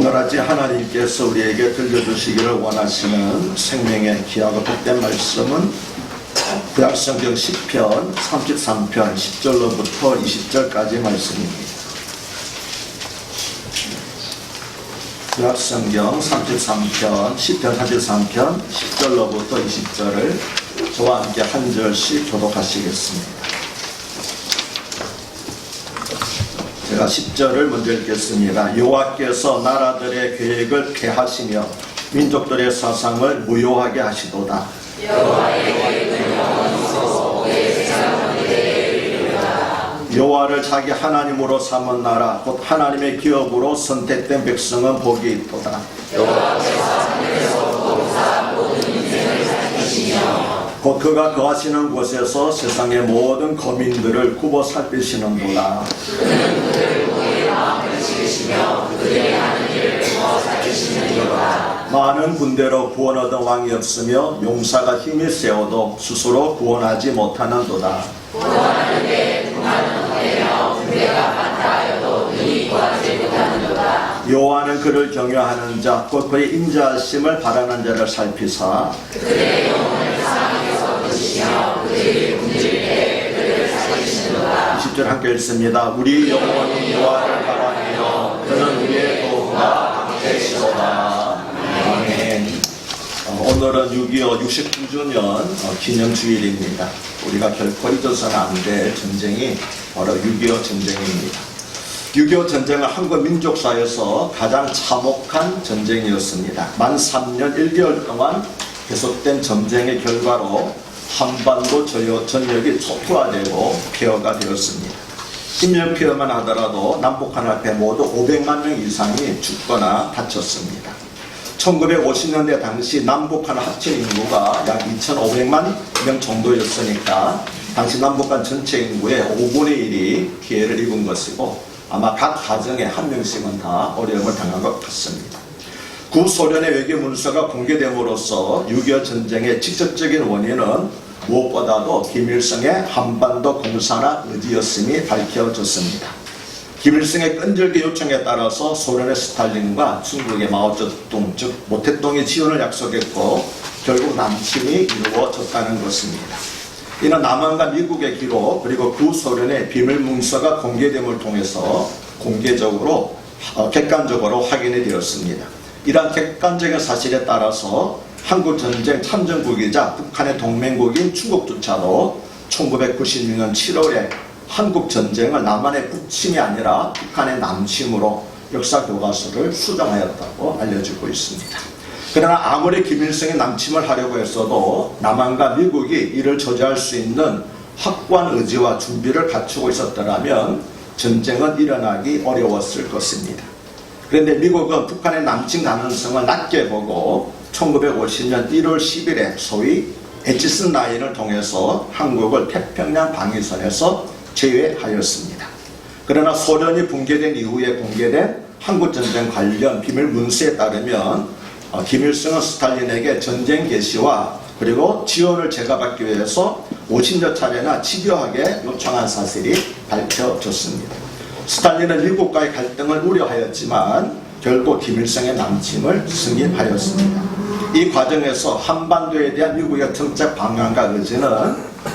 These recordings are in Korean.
오늘같이 하나님께서 우리에게 들려주시기를 원하시는 생명의 귀하고 복된 말씀은 구약성경 10편 33편 10절로부터 20절까지 말씀입니다. 구약성경 33편 10편 33편 10절로부터 20절을 저와 함께 한 절씩 교독하시겠습니다. 제가 10절을 먼저 읽겠습니다. 여호와께서 나라들의 계획을 폐하시며 민족들의 사상을 무효하게 하시도다. 여호와의 계획은 영원하시고 그의 생각은 대대에 이르리로다. 여호와를 자기 하나님으로 삼은 나라 곧 하나님의 기업으로 선택된 백성은 복이 있도다. 여호와께서 하늘에서 복사 모든 인생을 살피시며 곧 그가 거하시는 곳에서 세상의 모든 거민들을 굽어 살피시는도다. 그는 그들 모의 마음을 지으시며 그들의 하는 일을 굽어 살피시느니로다. 많은 군대로 구원 얻은 왕이 없으며 용사가 힘이 세어도 스스로 구원하지 못하는도다. 구원하는데 군하는 헛되며 군대가 많다 하여도 능히 구하지 못하는도다. 여호와는 그를 경외하는 자 곧 그의 인자하심을 바라는 자를 살피사 그들의 영혼을 사망에서 거두시며 그들이 굶을 때 그들을 살리시는도다. 20절 함께 읽습니다. 우리 영혼이 여호와를 바라며 그는 우리의 도구가 강대시로다. 아멘. 오늘은 6.25 69주년 기념주일입니다. 우리가 결코 잊어서는 안 될 전쟁이 바로 6.25 전쟁입니다. 6.25 전쟁은 한국 민족사에서 가장 참혹한 전쟁이었습니다. 만 3년 1개월 동안 계속된 전쟁의 결과로 한반도 전역이 초토화되고 폐허가 되었습니다. 인명 폐허만 하더라도 남북한 앞에 모두 500만 명 이상이 죽거나 다쳤습니다. 1950년대 당시 남북한 합친 인구가 약 2,500만 명 정도였으니까 당시 남북한 전체 인구의 5분의 1이 피해를 입은 것이고 아마 각 가정에 한 명씩은 다 어려움을 당한 것 같습니다. 구소련의 외교 문서가 공개됨으로써 6.25 전쟁의 직접적인 원인은 무엇보다도 김일성의 한반도 공산화 의지였음이 밝혀졌습니다. 김일성의 끈질기 요청에 따라서 소련의 스탈린과 중국의 마오쩌둥 즉 모택동이 지원을 약속했고 결국 남침이 이루어졌다는 것입니다. 이는 남한과 미국의 기록 그리고 구소련의 비밀 문서가 공개됨을 통해서 공개적으로 객관적으로 확인이 되었습니다. 이러한 객관적인 사실에 따라서 한국전쟁 참전국이자 북한의 동맹국인 중국조차도 1996년 7월에 한국전쟁을 남한의 북침이 아니라 북한의 남침으로 역사교과서를 수정하였다고 알려지고 있습니다. 그러나 아무리 김일성이 남침을 하려고 했어도 남한과 미국이 이를 저지할 수 있는 확고한 의지와 준비를 갖추고 있었더라면 전쟁은 일어나기 어려웠을 것입니다. 그런데 미국은 북한의 남침 가능성을 낮게 보고 1950년 1월 10일에 소위 에치슨 라인을 통해서 한국을 태평양 방위선에서 제외하였습니다. 그러나 소련이 붕괴된 이후에 공개된 한국전쟁 관련 비밀 문서에 따르면 김일성은 스탈린에게 전쟁 개시와 그리고 지원을 제거받기 위해서 50여 차례나 집요하게 요청한 사실이 밝혀졌습니다. 스탈린은 미국과의 갈등을 우려하였지만 결국 김일성의 남침을 승인하였습니다. 이 과정에서 한반도에 대한 미국의 정책 방향과 의지는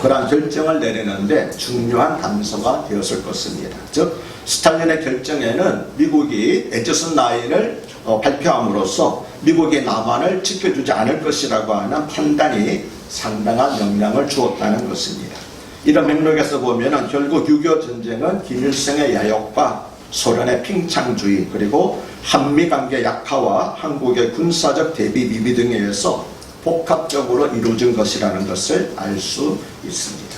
그러한 결정을 내리는데 중요한 단서가 되었을 것입니다. 즉 스탈린의 결정에는 미국이 에치슨 라인을 발표함으로써 미국이 남한을 지켜주지 않을 것이라고 하는 판단이 상당한 영향을 주었다는 것입니다. 이런 맥락에서 보면 결국 6.25 전쟁은 김일성의 야욕과 소련의 팽창주의 그리고 한미관계 약화와 한국의 군사적 대비 미비 등에 의해서 복합적으로 이루어진 것이라는 것을 알 수 있습니다.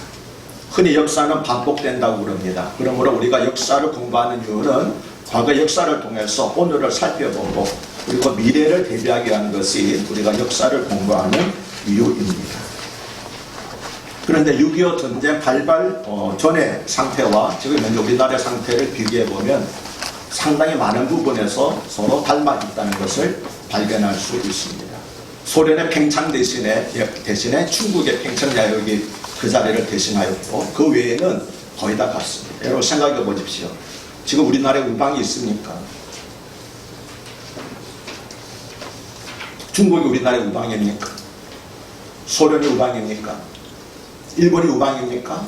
흔히 역사는 반복된다고 그럽니다. 그러므로 우리가 역사를 공부하는 이유는 과거 역사를 통해서 오늘을 살펴보고 그리고 미래를 대비하게 하는 것이 우리가 역사를 공부하는 이유입니다. 그런데 6.25 전쟁 발발 전의 상태와 지금 현재 우리나라의 상태를 비교해보면 상당히 많은 부분에서 서로 닮아 있다는 것을 발견할 수 있습니다. 소련의 팽창 대신에 중국의 팽창 야욕이 그 자리를 대신하였고 그 외에는 거의 다 같습니다. 여러분 생각해 보십시오. 지금 우리나라에 우방이 있습니까? 중국이 우리나라의 우방입니까? 소련이 우방입니까? 일본이 우방입니까?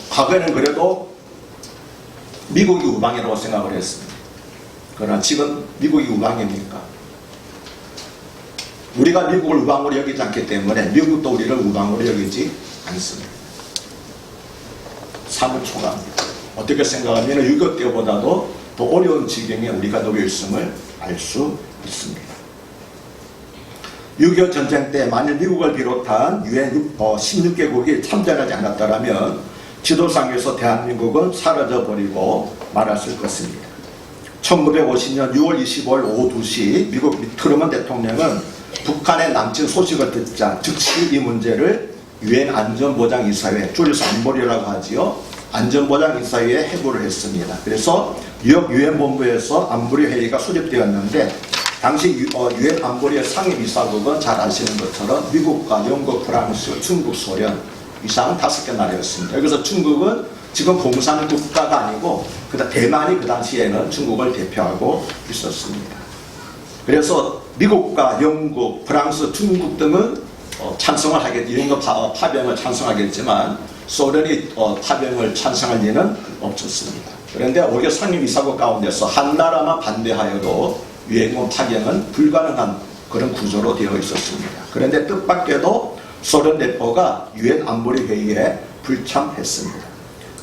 과거에는 그래도 미국이 우방이라고 생각을 했습니다. 그러나 지금 미국이 우방입니까? 우리가 미국을 우방으로 여기지 않기 때문에 미국도 우리를 우방으로 여기지 않습니다. 사뭇 초라합니다. 어떻게 생각하면 6.25 때보다도 더 어려운 지경에 우리가 놓여 있음을 알 수 있습니다. 6.25 전쟁 때 만일 미국을 비롯한 UN 16개국이 참전하지 않았더라면 지도상에서 대한민국은 사라져버리고 말았을 것입니다. 1950년 6월 25일 오후 2시 미국 트루먼 대통령은 북한의 남침 소식을 듣자 즉시 이 문제를 UN 안전보장이사회, 줄여서 안보리라고 하지요. 안전보장이사회에 해부를 했습니다. 그래서 뉴욕 UN 본부에서 안보리 회의가 소집되었는데 당시 UN 안보리의 상임이사국은 잘 아시는 것처럼 미국과 영국, 프랑스, 중국, 소련 이상 5개 나라였습니다. 여기서 중국은 지금 공산 국가가 아니고 대만이 그 당시에는 중국을 대표하고 있었습니다. 그래서 미국과 영국, 프랑스, 중국 등은 찬성을 하겠지, 영국 파병을 찬성하겠지만 소련이 파병을 찬성할 리는 없었습니다. 그런데 오히려 상임이사국 가운데서 한 나라만 반대하여도 유엔군 파병은 불가능한 그런 구조로 되어 있었습니다. 그런데 뜻밖에도 소련 내포가 유엔 안보리 회의에 불참했습니다.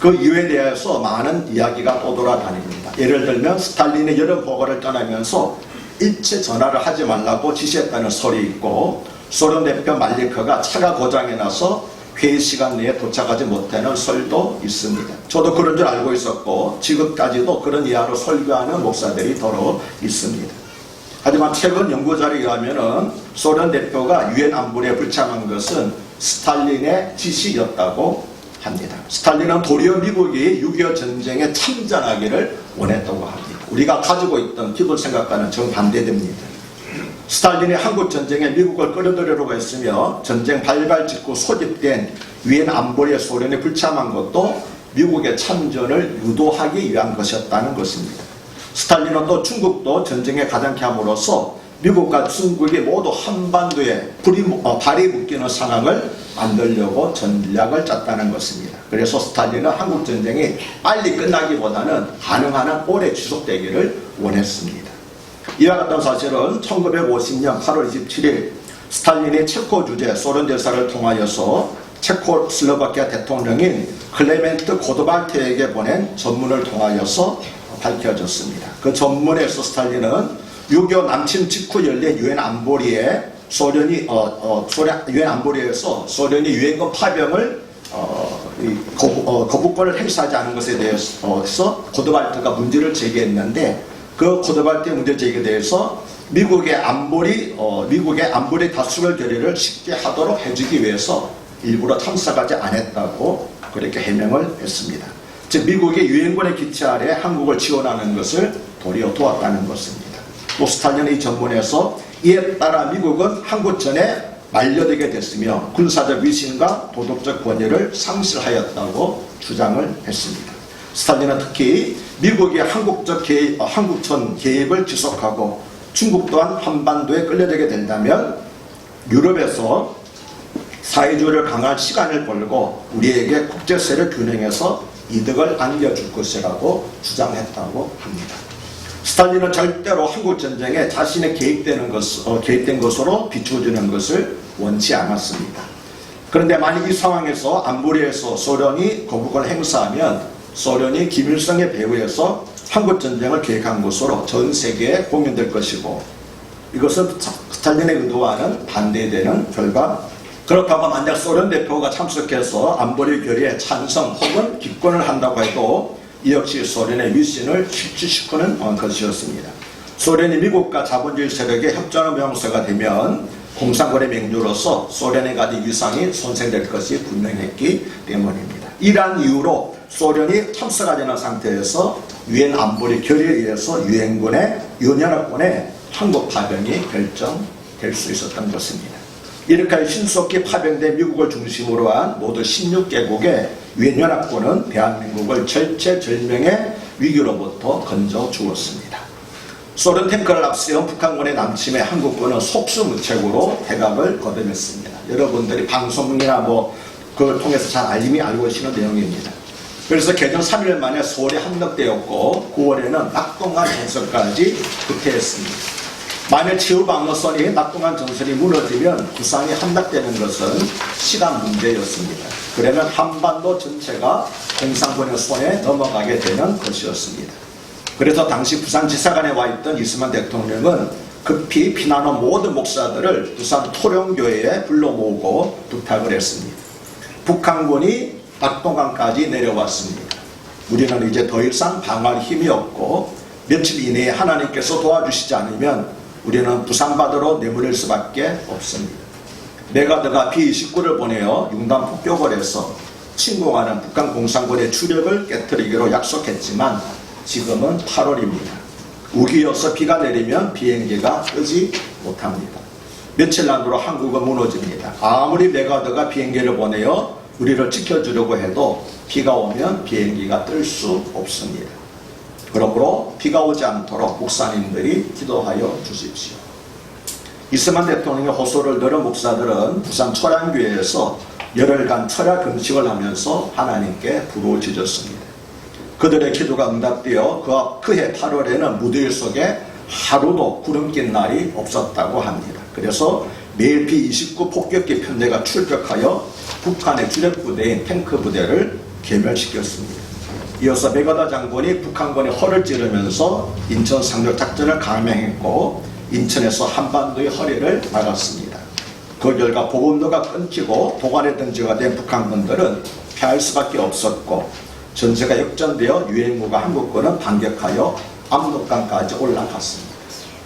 그 이유에 대해서 많은 이야기가 떠돌아다닙니다. 예를 들면 스탈린이 여러 보고를 떠나면서 일체 전화를 하지 말라고 지시했다는 설이 있고, 소련 대표 말리커가 차가 고장이 나서 회의 시간 내에 도착하지 못하는 설도 있습니다. 저도 그런 줄 알고 있었고 지금까지도 그런 이하로 설교하는 목사들이 더러 있습니다. 하지만 최근 연구자료에 의하면 소련 대표가 유엔 안보리에 불참한 것은 스탈린의 지시였다고 합니다. 스탈린은 도리어 미국이 6.25 전쟁에 참전하기를 원했다고 합니다. 우리가 가지고 있던 기본 생각과는 정반대됩니다. 스탈린이 한국전쟁에 미국을 끌어들이려고 했으며 전쟁 발발 직후 소집된 유엔 안보리에 소련이 불참한 것도 미국의 참전을 유도하기 위한 것이었다는 것입니다. 스탈린은 또 중국도 전쟁에 가담케 함으로써 미국과 중국이 모두 한반도에 발이 묶이는 상황을 만들려고 전략을 짰다는 것입니다. 그래서 스탈린은 한국전쟁이 빨리 끝나기보다는 가능한 한 오래 지속되기를 원했습니다. 이와 같은 사실은 1950년 8월 27일 스탈린이 체코 주재 소련 대사를 통하여서 체코슬로바키아 대통령인 클레멘트 고드발트에게 보낸 전문을 통하여서 밝혀졌습니다. 그 전문에서 스탈린은 6.25 남침 직후 열린 유엔 안보리에 유엔 안보리에서 소련이 유엔군 파병을 거부권을 행사하지 않은 것에 대해서 고드발트가 문제를 제기했는데, 그 고드발트의 문제 제기에 대해서 미국의 안보리 다수결 결의를 쉽게 하도록 해주기 위해서 일부러 참석하지 않았다고 그렇게 해명을 했습니다. 즉 미국이 유엔군의 기치 아래 한국을 지원하는 것을 도리어 도왔다는 것입니다. 또 스탈린의 이 전문에서 이에 따라 미국은 한국전에 말려들게 됐으며 군사적 위신과 도덕적 권위를 상실하였다고 주장을 했습니다. 스탈린은 특히 미국이 한국전 개입을 지속하고 중국 또한 한반도에 끌려들게 된다면 유럽에서 사회주의를 강화할 시간을 벌고 우리에게 국제세를 균형해서 이득을 안겨줄 것이라고 주장했다고 합니다. 스탈린은 절대로 한국전쟁에 자신이 개입된 것으로 비춰주는 것을 원치 않았습니다. 그런데 만약 이 상황에서 안보리에서 소련이 거부권을 행사하면 소련이 김일성의 배후에서 한국전쟁을 계획한 것으로 전 세계에 공연될 것이고, 이것은 스탈린의 의도와는 반대되는 결과, 그렇다고 만약 소련 대표가 참석해서 안보리 결의에 찬성 혹은 기권을 한다고 해도 이 역시 소련의 위신을 실추시키는 것이었습니다. 소련이 미국과 자본주의 세력의 협조하는 명세가 되면 공산권의 맹주로서 소련에 가진 위상이 손상될 것이 분명했기 때문입니다. 이러한 이유로 소련이 참석하지 않은 상태에서 유엔 안보리 결의에 의해서 유엔연합군의 한국 파병이 결정될 수 있었던 것입니다. 이렇게 신속히 파병된 미국을 중심으로 한 모두 16개국의 유엔연합군은 대한민국을 절체절명의 위기로부터 건져 주었습니다. 소련 탱크를 앞세운 북한군의 남침에 한국군은 속수무책으로 대각을 거듭했습니다. 여러분들이 방송이나 그걸 통해서 잘 알고 계시는 내용입니다. 그래서 개전 3일 만에 서울에 함락되었고 9월에는 낙동강 전선까지 후퇴했습니다. 만일 최후방어선이 낙동강 전선이 무너지면 부산이 함락되는 것은 시간 문제였습니다. 그러면 한반도 전체가 공산군의 손에 넘어가게 되는 것이었습니다. 그래서 당시 부산지사관에 와 있던 이승만 대통령은 급히 피난온 모든 목사들을 부산 토령교회에 불러 모으고 부탁을 했습니다. 북한군이 낙동강까지 내려왔습니다. 우리는 이제 더 이상 방어할 힘이 없고 며칠 이내에 하나님께서 도와주시지 않으면 우리는 부산바다로 내몰릴 수밖에 없습니다. 메가드가 B-29를 보내어 융단 폭격을 해서 침공하는 북한 공산군의 주력을 깨뜨리기로 약속했지만 지금은 8월입니다. 우기여서 비가 내리면 비행기가 뜨지 못합니다. 며칠 안으로 한국은 무너집니다. 아무리 메가드가 비행기를 보내어 우리를 지켜주려고 해도 비가 오면 비행기가 뜰 수 없습니다. 그러므로 비가 오지 않도록 목사님들이 기도하여 주십시오. 이승만 대통령의 호소를 들은 목사들은 부산 철양교회에서 열흘간 철야 금식을 하면서 하나님께 부르짖었습니다. 그들의 기도가 응답되어 그해 8월에는 무더위 속에 하루도 구름 낀 날이 없었다고 합니다. 그래서 매일 B-29 폭격기 편대가 출격하여 북한의 주력 부대인 탱크 부대를 괴멸시켰습니다. 이어서 메가다 장군이 북한군의 허를 찌르면서 인천 상륙 작전을 감행했고 인천에서 한반도의 허리를 막았습니다. 그 결과 보급로가 끊기고 도관에 던지가 된 북한군들은 패할 수밖에 없었고 전세가 역전되어 유엔군과 한국군은 반격하여 압록강까지 올라갔습니다.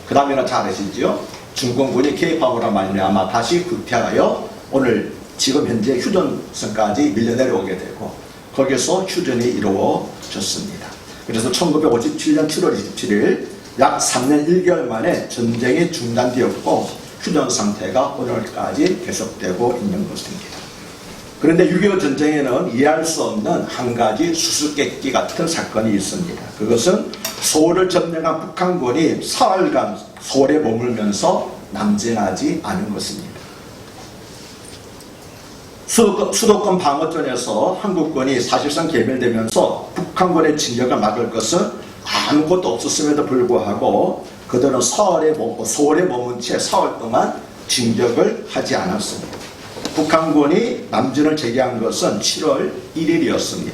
그 다음에는 잘 아시죠? 중공군이 개입함으로 말미암아 다시 후퇴하여 오늘 지금 현재 휴전선까지 밀려내려오게 되고 거기서 휴전이 이루어졌습니다. 그래서 1957년 7월 27일 약 3년 1개월 만에 전쟁이 중단되었고 휴전 상태가 오늘까지 계속되고 있는 것입니다. 그런데 6.25 전쟁에는 이해할 수 없는 한 가지 수수께끼 같은 사건이 있습니다. 그것은 서울을 점령한 북한군이 사흘간 서울에 머물면서 남진하지 않은 것입니다. 수도권 방어전에서 한국군이 사실상 괴멸되면서 북한군의 진격을 막을 것은 아무것도 없었음에도 불구하고 그들은 서울에 머문 채 사흘 동안 진격을 하지 않았습니다. 북한군이 남진을 재개한 것은 7월 1일이었습니다.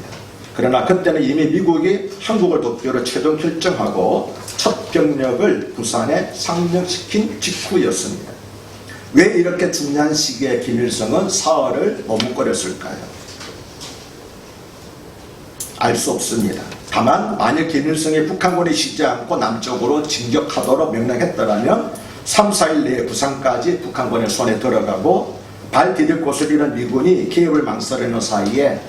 그러나 그때는 이미 미국이 한국을 돕기로 최종 결정하고 첫 병력을 부산에 상륙시킨 직후였습니다. 왜 이렇게 중요한 시기에 김일성은 사흘을 머뭇거렸을까요? 알 수 없습니다. 다만 만일 김일성이 북한군이 쉬지 않고 남쪽으로 진격하도록 명령했더라면 3, 4일 내에 부산까지 북한군의 손에 들어가고 발 디딜 곳을 잃은 미군이 개입을 망설이는 사이에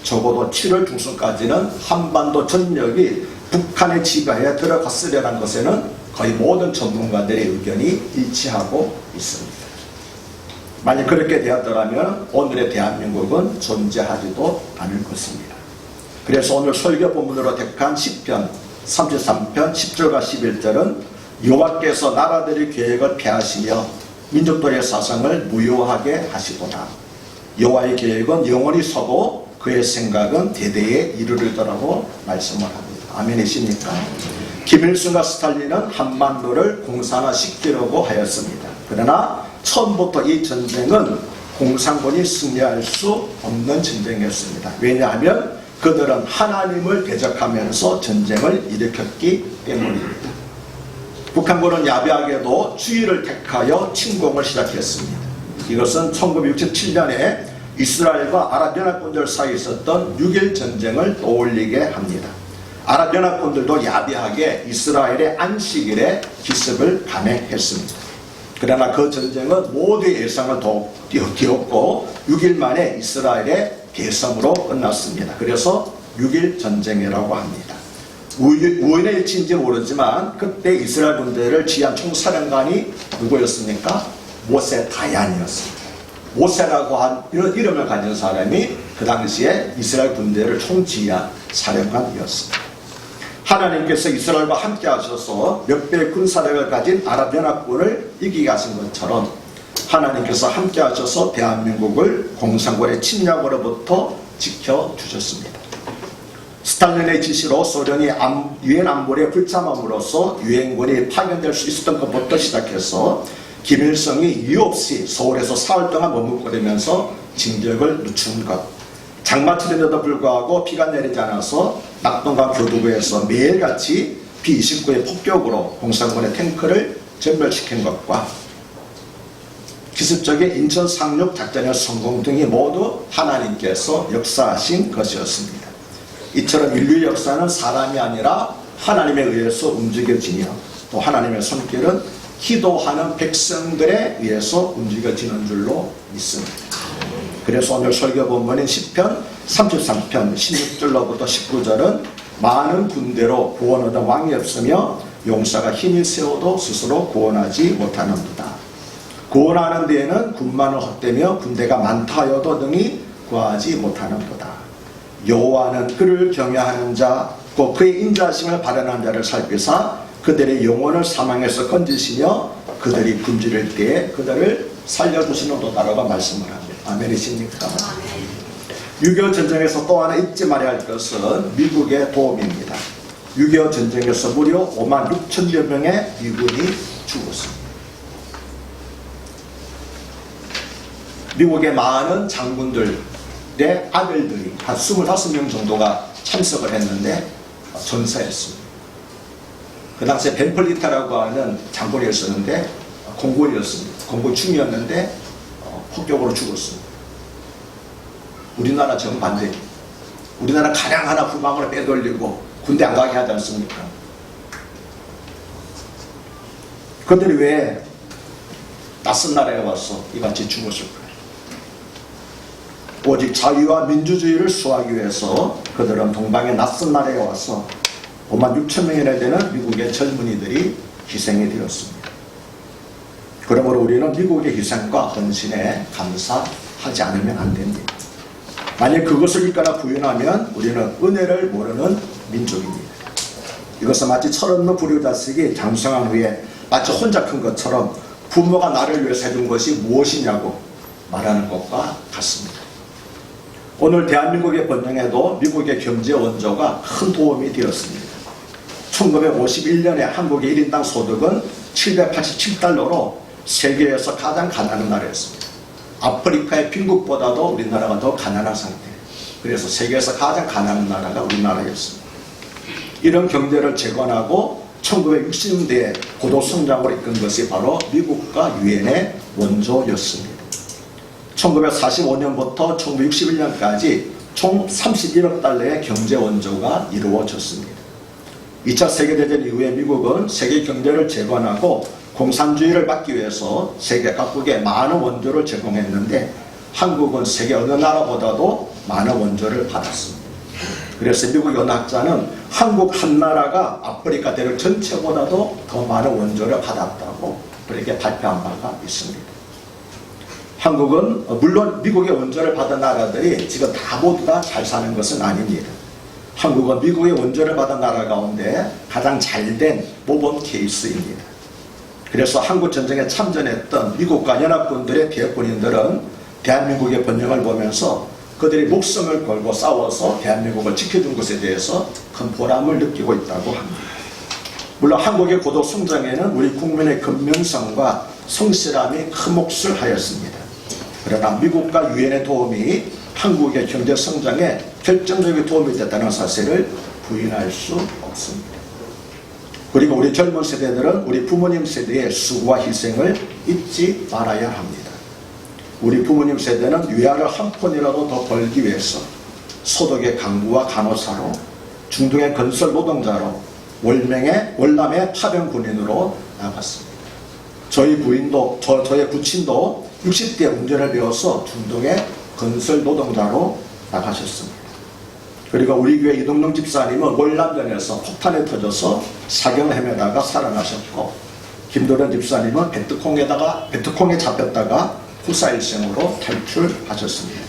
적어도 7월 중순까지는 한반도 전역이 북한의 지배하에 들어갔으려는 것에는 거의 모든 전문가들의 의견이 일치하고 있습니다. 만약 그렇게 되었더라면 오늘의 대한민국은 존재하지도 않을 것입니다. 그래서 오늘 설교 본문으로 택한 시편 33편 10절과 11절은 여호와께서 나라들의 계획을 폐하시며 민족들의 사상을 무효하게 하시도다. 여호와의 계획은 영원히 서고 그의 생각은 대대에 이르르더라고 말씀을 합니다. 아멘이십니까? 김일성과 스탈린은 한반도를 공산화시키려고 하였습니다. 그러나 처음부터 이 전쟁은 공산군이 승리할 수 없는 전쟁이었습니다. 왜냐하면 그들은 하나님을 대적하면서 전쟁을 일으켰기 때문입니다. 북한군은 야비하게도 주의를 택하여 침공을 시작했습니다. 이것은 1967년에 이스라엘과 아랍연합군들 사이에 있었던 6.1 전쟁을 떠올리게 합니다. 아랍연합군들도 야비하게 이스라엘의 안식일에 기습을 감행했습니다. 그러나 그 전쟁은 모두의 예상을 뒤엎고 6일 만에 이스라엘의 개성으로 끝났습니다. 그래서 6.1 전쟁이라고 합니다. 우연의 일치인지 모르지만 그때 이스라엘 군대를 지휘한 총사령관이 누구였습니까? 모세 다얀이었습니다. 모세라고 한 이런 이름을 가진 사람이 그 당시에 이스라엘 군대를 총지휘한 사령관이었습니다. 하나님께서 이스라엘과 함께 하셔서 몇 배의 군사력을 가진 아랍연합군을 이기게 하신 것처럼 하나님께서 함께 하셔서 대한민국을 공산군의 침략으로부터 지켜주셨습니다. 스탈린의 지시로 소련이 유엔 안보리에 불참함으로써 유엔군이 파견될 수 있었던 것부터 시작해서 김일성이 이유 없이 서울에서 사흘 동안 머뭇거리면서 징적을 늦춘 것, 장마철인데도 불구하고 비가 내리지 않아서 낙동강 교두부에서 매일같이 B-29의 폭격으로 공산군의 탱크를 전멸시킨 것과 기습적인 인천 상륙 작전의 성공 등이 모두 하나님께서 역사하신 것이었습니다. 이처럼 인류의 역사는 사람이 아니라 하나님에 의해서 움직여지며 또 하나님의 손길은 기도하는 백성들에 의해서 움직여지는 줄로 믿습니다. 그래서 오늘 설교 본문인 시편 33편 16절로부터 19절은 많은 군대로 구원 얻은 왕이 없으며 용사가 힘이 세워도 스스로 구원하지 못하는도다. 구원하는 데에는 군만을 헛되며 군대가 많다 하여도 능히 구하지 못하는도다. 여호와는 그를 경외하는 자, 곧 그의 인자하심을 바라는 자를 살피사 그들의 영혼을 사망에서 건지시며 그들이 굶주릴 때에 그들을 살려주시는도다라고 말씀을 합니다. 아멘이십니까? 6.25 전쟁에서 또 하나 잊지 말아야 할 것은 미국의 도움입니다. 6.25 전쟁에서 무려 56,000여 명의 미군이 죽었습니다. 미국의 많은 장군들의 아들들이 한 25명 정도가 참석을 했는데 전사했습니다. 그 당시에 벤플리타라고 하는 장군이었었는데 공군이었습니다. 공군 중이었는데 폭격으로 죽었습니다. 우리나라 정반대. 우리나라 가량 하나 후방으로 빼돌리고 군대 안 가게 하지 않습니까? 그들이 왜 낯선 나라에 와서 이같이 죽었을까요? 오직 자유와 민주주의를 수호하기 위해서 그들은 동방의 낯선 나라에 와서 56,000명이나 되는 미국의 젊은이들이 희생이 되었습니다. 그러므로 우리는 미국의 희생과 헌신에 감사하지 않으면 안 됩니다. 만약 그것을 읽거나 부인하면 우리는 은혜를 모르는 민족입니다. 이것은 마치 철없는 불효자식이 장성한 후에 마치 혼자 큰 것처럼 부모가 나를 위해서 해준 것이 무엇이냐고 말하는 것과 같습니다. 오늘 대한민국의 번영에도 미국의 경제 원조가 큰 도움이 되었습니다. 1951년에 한국의 1인당 소득은 787달러로 세계에서 가장 가난한 나라였습니다. 아프리카의 빈국보다도 우리나라가 더 가난한 상태예요. 그래서 세계에서 가장 가난한 나라가 우리나라였습니다. 이런 경제를 재건하고 1960년대에 고도 성장으로 이끈 것이 바로 미국과 유엔의 원조였습니다. 1945년부터 1961년까지 총 31억 달러의 경제 원조가 이루어졌습니다. 2차 세계대전 이후에 미국은 세계 경제를 재건하고 공산주의를 막기 위해서 세계 각국에 많은 원조를 제공했는데 한국은 세계 어느 나라보다도 많은 원조를 받았습니다. 그래서 미국 연학자는 한국 한 나라가 아프리카 대륙 전체보다도 더 많은 원조를 받았다고 그렇게 발표한 바가 있습니다. 한국은 물론 미국의 원조를 받은 나라들이 지금 다 모두 다 잘 사는 것은 아닙니다. 한국은 미국의 원조를 받은 나라 가운데 가장 잘된 모범 케이스입니다. 그래서 한국 전쟁에 참전했던 미국과 연합군들의 대군인들은 대한민국의 번영을 보면서 그들이 목숨을 걸고 싸워서 대한민국을 지켜준 것에 대해서 큰 보람을 느끼고 있다고 합니다. 물론 한국의 고도 성장에는 우리 국민의 근면성과 성실함이 큰 몫을 하였습니다. 그러나 미국과 유엔의 도움이 한국의 경제 성장에 결정적인 도움이 됐다는 사실을 부인할 수 없습니다. 그리고 우리 젊은 세대들은 우리 부모님 세대의 수고와 희생을 잊지 말아야 합니다. 우리 부모님 세대는 위안을 한 푼이라도 더 벌기 위해서 소득의 강부와 간호사로, 중동의 건설 노동자로, 월남의 파병 군인으로 나갔습니다. 저희 부친도 60대에 운전을 배워서 중동의 건설 노동자로 나가셨습니다. 그리고 우리 교회 이동동 집사님은 월남전에서 폭탄에 터져서 사경을 헤매다가 살아나셨고, 김도련 집사님은 베트콩에 잡혔다가 후사일생으로 탈출하셨습니다.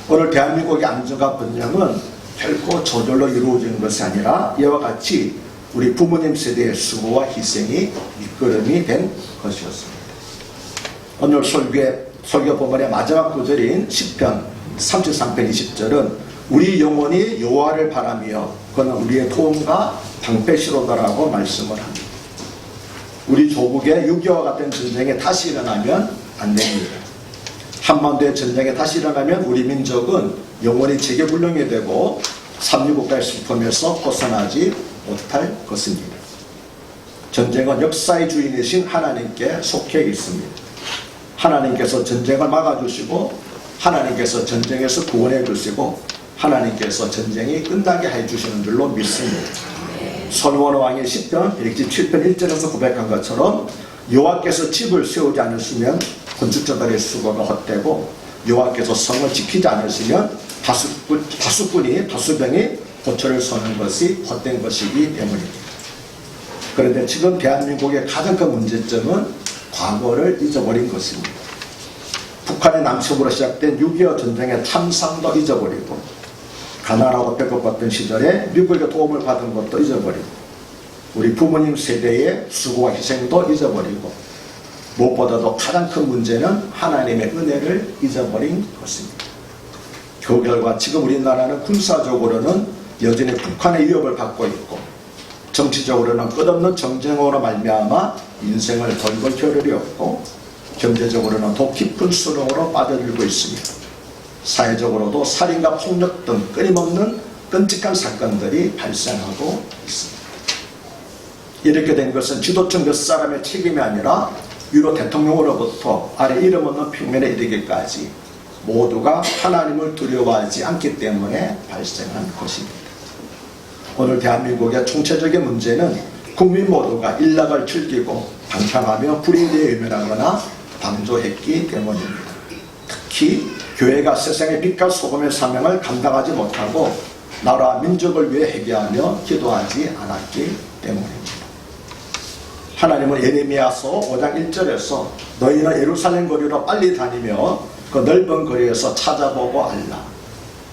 오늘 대한민국의 안정과 번영은 결코 저절로 이루어지는 것이 아니라 이와 같이 우리 부모님 세대의 수고와 희생이 밑거름이 된 것이었습니다. 오늘 설교 본문의 마지막 구절인 시편 33편 20절은 우리 영혼이 여호와를 바라며 그는 우리의 도움과 방패시로다라고 말씀을 합니다. 우리 조국의 6.25와 같은 전쟁에 다시 일어나면 안 됩니다. 한반도의 전쟁에 다시 일어나면 우리 민족은 영원히 재개불능이 되고 삼류국가의 슬픔에서 벗어나지 못할 것입니다. 전쟁은 역사의 주인이신 하나님께 속해 있습니다. 하나님께서 전쟁을 막아주시고 하나님께서 전쟁에서 구원해 주시고 하나님께서 전쟁이 끝나게 해주시는 줄로 믿습니다. 솔로몬 왕의 시편 127편 1절에서 고백한 것처럼 여호와께서 집을 세우지 않으시면 건축자들의 수고가 헛되고 여호와께서 성을 지키지 않으시면 다수병이 고초를 서는 것이 헛된 것이기 때문입니다. 그런데 지금 대한민국의 가장 큰 문제점은 과거를 잊어버린 것입니다. 북한의 남침으로 시작된 6.25 전쟁의 참상도 잊어버리고 가난하고 배고팠던 시절에 미국의 도움을 받은 것도 잊어버리고 우리 부모님 세대의 수고와 희생도 잊어버리고 무엇보다도 가장 큰 문제는 하나님의 은혜를 잊어버린 것입니다. 그 결과 지금 우리나라는 군사적으로는 여전히 북한의 위협을 받고 있고 정치적으로는 끝없는 정쟁으로 말미암아 인생을 벌벌 겨를이 없고 경제적으로는 더 깊은 수렁으로 빠져들고 있습니다. 사회적으로도 살인과 폭력 등 끊임없는 끔찍한 사건들이 발생하고 있습니다. 이렇게 된 것은 지도층 몇 사람의 책임이 아니라 위로 대통령으로부터 아래 이름 없는 평면에 이르기까지 모두가 하나님을 두려워하지 않기 때문에 발생한 것입니다. 오늘 대한민국의 총체적인 문제는 국민 모두가 일락을 즐기고 방탕하며 불의에 외면하거나 방조했기 때문입니다. 특히 교회가 세상의 빛과 소금의 사명을 감당하지 못하고 나라 민족을 위해 회개하며 기도하지 않았기 때문입니다. 하나님은 예레미야서 5장 1절에서 너희는 예루살렘 거리로 빨리 다니며 그 넓은 거리에서 찾아보고 알라.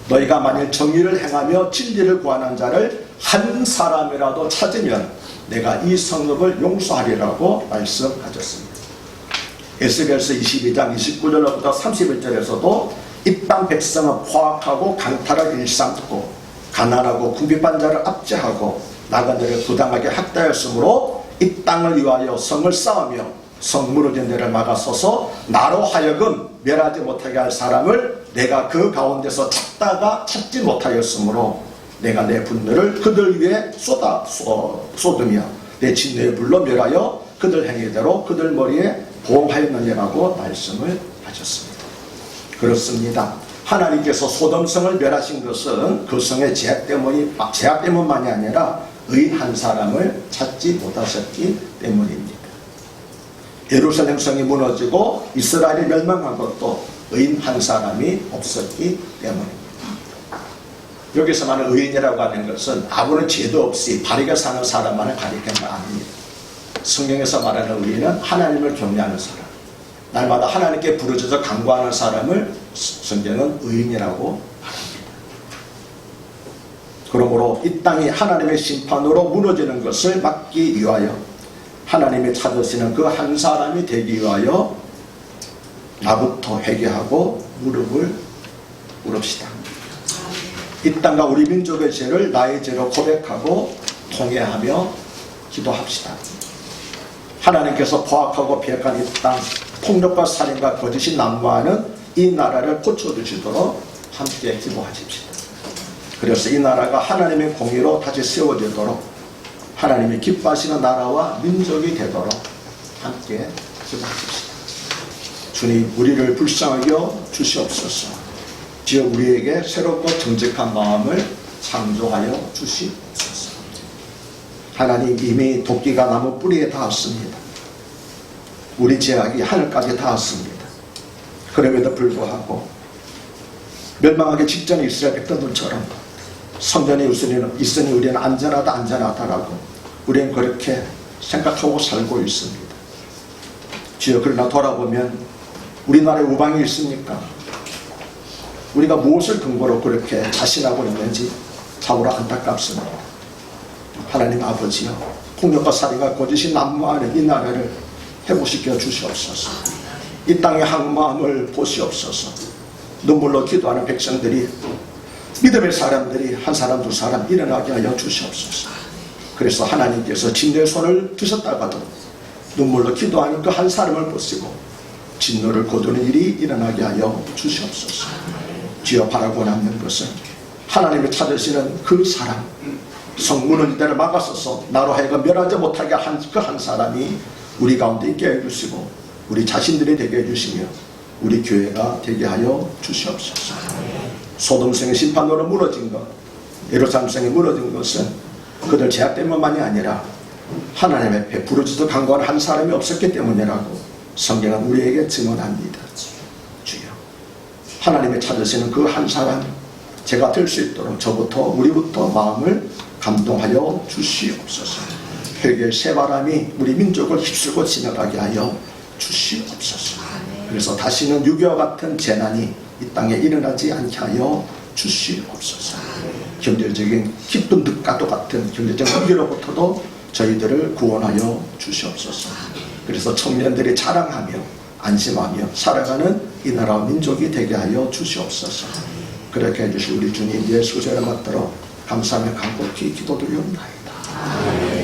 너희가 만일 정의를 행하며 진리를 구하는 자를 한 사람이라도 찾으면 내가 이 성읍을 용서하리라고 말씀하셨습니다. 에스겔서 22장 29절부터 31절에서도 이 땅 백성은 포악하고 강탈을 일삼고 가난하고 궁핍한 자를 압제하고 나그네를 부당하게 학대하였으므로 이 땅을 위하여 성을 쌓으며 성 무너진 데를 막아서서 나로 하여금 멸하지 못하게 할 사람을 내가 그 가운데서 찾다가 찾지 못하였으므로 내가 내 분노를 그들 위에 쏟으며 내 진노의 불로 멸하여 그들 행위대로 그들 머리에 보응하였느니라고 말씀을 하셨습니다. 그렇습니다. 하나님께서 소돔성을 멸하신 것은 그 성의 죄악 때문만이 아니라 의인 한 사람을 찾지 못하셨기 때문입니다. 예루살렘 성이 무너지고 이스라엘이 멸망한 것도 의인 한 사람이 없었기 때문입니다. 여기서 말하는 의인이라고 하는 것은 아무런 죄도 없이 바르게 사는 사람만을 가리키는 건 아닙니다. 성경에서 말하는 의인은 하나님을 경외하는 사람, 날마다 하나님께 부르짖어 간구하는 사람을 성경은 의인이라고 말합니다. 그러므로 이 땅이 하나님의 심판으로 무너지는 것을 막기 위하여 하나님이 찾으시는 그 한 사람이 되기 위하여 나부터 회개하고 무릎을 꿇읍시다. 이 땅과 우리 민족의 죄를 나의 죄로 고백하고 통회하며 기도합시다. 하나님께서 포악하고 배역한 이 땅, 폭력과 살인과 거짓이 난무하는 이 나라를 고쳐주시도록 함께 기도하십시다. 그래서 이 나라가 하나님의 공의로 다시 세워지도록 하나님이 기뻐하시는 나라와 민족이 되도록 함께 기도하십시다. 주님, 우리를 불쌍하게 주시옵소서. 지어 우리에게 새롭고 정직한 마음을 창조하여 주시옵소서. 하나님, 이미 도끼가 나무 뿌리에 닿았습니다. 우리 죄악이 하늘까지 닿았습니다. 그럼에도 불구하고 멸망하기 직전에 이스라엘 백성들처럼 성전이 있으니 우리는 안전하다라고 우리는 그렇게 생각하고 살고 있습니다. 주여, 그러나 돌아보면 우리나라에 우방이 있습니까? 우리가 무엇을 근거로 그렇게 자신하고 있는지 참으로 안타깝습니다. 하나님 아버지여, 폭력과 살인과 거짓이 난무하는 이 나라를 회복시켜 주시옵소서. 이 땅의 항마음을 보시옵소서. 눈물로 기도하는 백성들이, 믿음의 사람들이 한 사람 두 사람 일어나게 하여 주시옵소서. 그래서 하나님께서 진노의 손을 드셨다가도 눈물로 기도하는 그 한 사람을 보시고 진노를 거두는 일이 일어나게 하여 주시옵소서. 주여, 바라고 남는 것은 하나님을 찾으시는 그 사람, 성문은 이대로 막아서서 나로 하여금 멸하지 못하게 한 그 한 사람이 우리 가운데 있게 해주시고 우리 자신들이 되게 해주시며 우리 교회가 되게 하여 주시옵소서. 소돔성의 심판으로 무너진 것, 예루살렘성이 무너진 것은 그들 제약 때문만이 아니라 하나님 앞에 부르짖어 간구하는 한 사람이 없었기 때문이라고 성경은 우리에게 증언합니다. 주여, 하나님의 찾으시는 그 한 사람 제가 될 수 있도록 저부터 우리부터 마음을 감동하여 주시옵소서. 회개의 새바람이 우리 민족을 휩쓸고 지나가게 하여 주시옵소서. 그래서 다시는 6.25와 같은 재난이 이 땅에 일어나지 않게 하여 주시옵소서. 경제적인 기쁜 득과도 같은 경제적 위기로부터도 저희들을 구원하여 주시옵소서. 그래서 청년들이 자랑하며 안심하며 살아가는 이 나라와 민족이 되게 하여 주시옵소서. 그렇게 해주실 우리 주님 예수의 이름을 받들어 감사하며 간곡히 기도드리옵나이다.